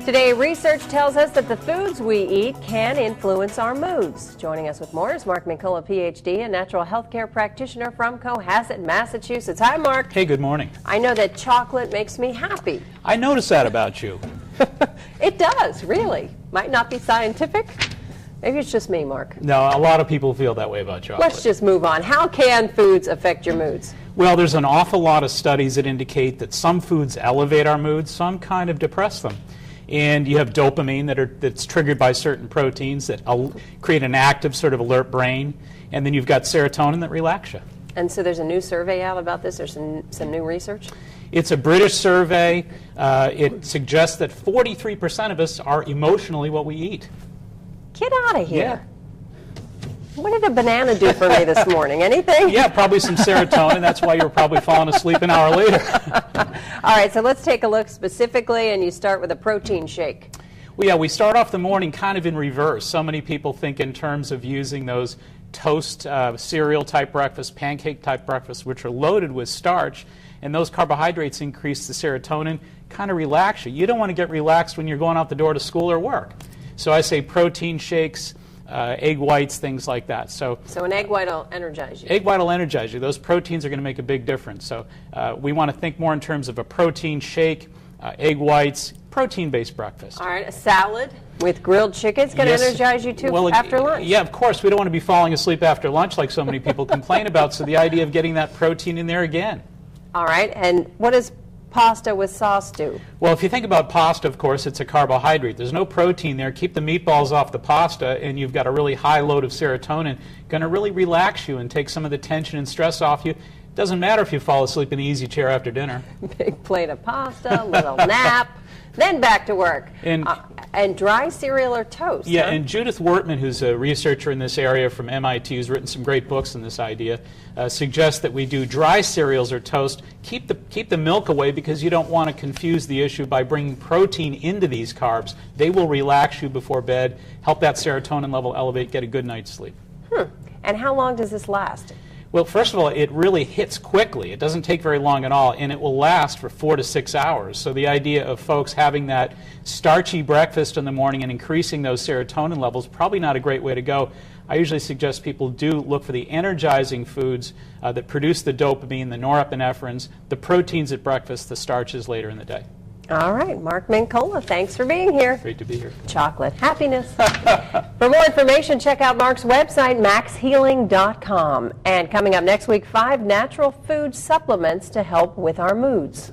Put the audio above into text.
Today, research tells us that the foods we eat can influence our moods. Joining us with more is Mark Mincolla, Ph.D., a natural health care practitioner from Cohasset, Massachusetts. Hi, Mark. Hey, good morning. I know that chocolate makes me happy. I noticed that about you. It does, really. Might not be scientific. Maybe it's just me, Mark. No, a lot of people feel that way about chocolate. Let's just move on. How can foods affect your moods? Well, there's an awful lot of studies that indicate that some foods elevate our moods, some kind of depress them. And you have dopamine that's triggered by certain proteins that create an active sort of alert brain. And then you've got serotonin that relax you. And so there's a new survey out about this? There's some new research? It's a British survey. It suggests that 43% of us are emotionally what we eat. Get out of here. Yeah. What did a banana do for me this morning? Anything? Yeah, probably some serotonin. That's why you were probably falling asleep an hour later. All right, so let's take a look specifically, and you start with a protein shake. Well, yeah, we start off the morning kind of in reverse. So many people think in terms of using those toast cereal type breakfast, pancake type breakfast, which are loaded with starch, and those carbohydrates increase the serotonin, kind of relax you. You don't want to get relaxed when you're going out the door to school or work. So I say protein shakes, egg whites, things like that. So an egg white will energize you. Egg white will energize you. Those proteins are going to make a big difference. So we want to think more in terms of a protein shake, egg whites, protein-based breakfast. All right, a salad with grilled chicken is going to energize you too after lunch. Yeah, of course. We don't want to be falling asleep after lunch like so many people complain about. So the idea of getting that protein in there again. All right, and what does pasta with sauce do? Well, if you think about pasta, of course, it's a carbohydrate. There's no protein there. Keep the meatballs off the pasta, and you've got a really high load of serotonin. Going to really relax you and take some of the tension and stress off you. Doesn't matter if you fall asleep in the easy chair after dinner. Big plate of pasta, little nap, then back to work. And dry cereal or toast. Yeah, huh? and Judith Wortman, who's a researcher in this area from MIT, who's written some great books on this idea, suggests that we do dry cereals or toast. Keep the milk away because you don't want to confuse the issue by bringing protein into these carbs. They will relax you before bed, help that serotonin level elevate, get a good night's sleep. And how long does this last? Well, first of all, it really hits quickly. It doesn't take very long at all, and it will last for 4 to 6 hours. So the idea of folks having that starchy breakfast in the morning and increasing those serotonin levels, probably not a great way to go. I usually suggest people do look for the energizing foods that produce the dopamine, the norepinephrines, the proteins at breakfast, the starches later in the day. All right, Mark Mincolla, thanks for being here. Great to be here. Chocolate happiness. For more information, check out Mark's website, maxhealing.com. And coming up next week, 5 natural food supplements to help with our moods.